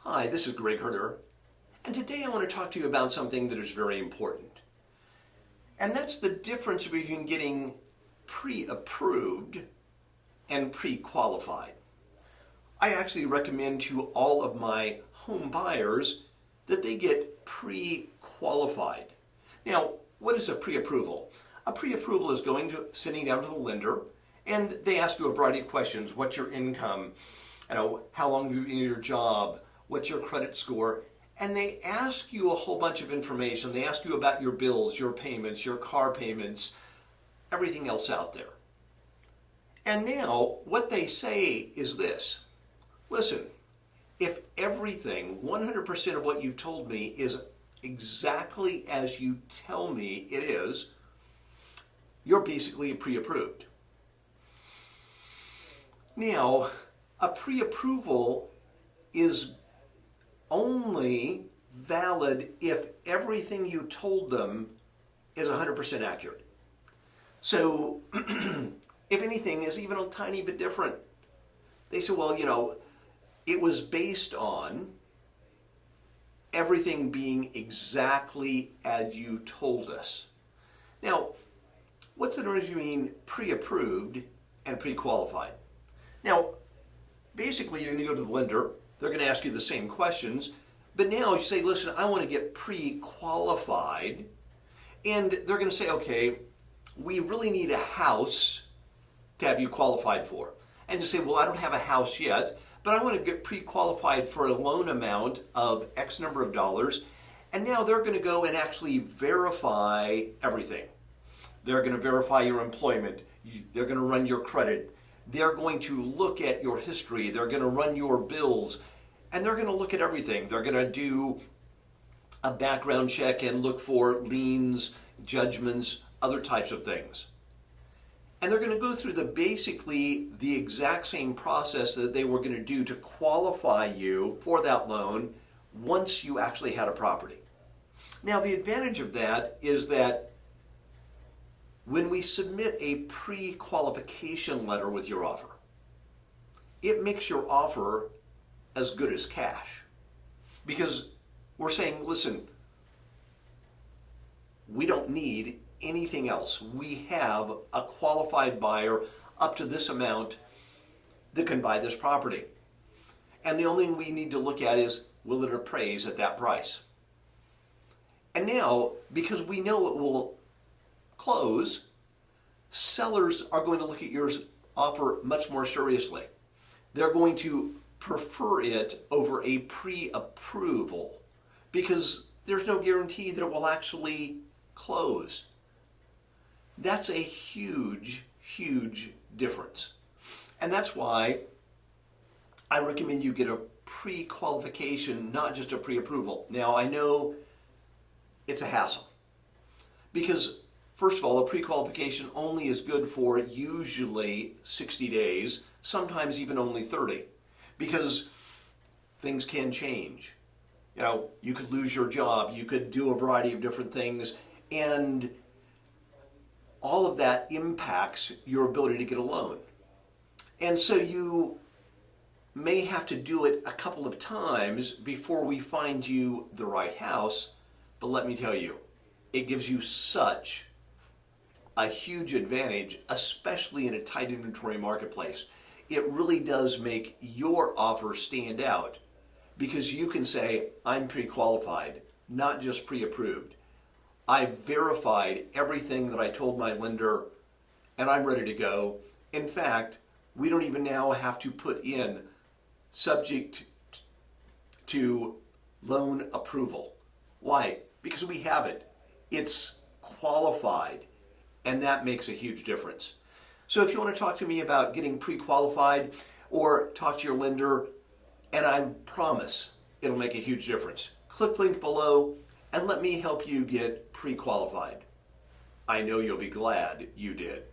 Hi, this is Greg Herder, and today I want to talk to you about something that is very important. And that's the difference between getting pre-approved and pre-qualified. I actually recommend to all of my home buyers that they get pre-qualified. Now, what is a pre-approval? A pre-approval is sitting down to the lender, and they ask you a variety of questions. What's your income? How long have you been in your job? What's your credit score? And they ask you a whole bunch of information. They ask you about your bills, your payments, your car payments, everything else out there. And now what they say is this: listen, if everything, 100% of what you've told me is exactly as you tell me it is, you're basically pre-approved. Now, a pre-approval is only valid if everything you told them is 100% accurate. So if anything is even a tiny bit different, they say, well, it was based on everything being exactly as you told us. Now, what's the difference between pre-approved and pre-qualified? Now, basically, you're going to go to the lender. They're going to ask you the same questions, but now you say, listen, I want to get pre-qualified, and they're going to say, okay, we really need a house to have you qualified for. And you say, well, I don't have a house yet, but I want to get pre-qualified for a loan amount of X number of dollars, and now they're going to go and actually verify everything. They're going to verify your employment. They're going to run your credit. They're going to look at your history. They're going to run your bills, and they're going to look at everything. They're going to do a background check and look for liens, judgments, other types of things. And they're going to go through basically the exact same process that they were going to do to qualify you for that loan once you actually had a property. Now, the advantage of that is that when we submit a pre-qualification letter with your offer, it makes your offer as good as cash. Because we're saying, listen, we don't need anything else. We have a qualified buyer up to this amount that can buy this property. And the only thing we need to look at is, will it appraise at that price? And now, because we know it will close, sellers are going to look at your offer much more seriously. They're going to prefer it over a pre-approval because there's no guarantee that it will actually close. That's a huge, huge difference. And that's why I recommend you get a pre-qualification, not just a pre-approval. Now, I know it's a hassle because, first of all, a pre-qualification only is good for usually 60 days, sometimes even only 30, because things can change. You could lose your job, you could do a variety of different things, and all of that impacts your ability to get a loan. And so you may have to do it a couple of times before we find you the right house, but let me tell you, it gives you such a huge advantage, especially in a tight inventory marketplace. It really does make your offer stand out because you can say, I'm pre-qualified, not just pre-approved. I verified everything that I told my lender and I'm ready to go. In fact, we don't even now have to put in subject to loan approval. Why? Because we have it. It's qualified. And that makes a huge difference. So if you want to talk to me about getting pre-qualified or talk to your lender, and I promise it'll make a huge difference, click the link below and let me help you get pre-qualified. I know you'll be glad you did.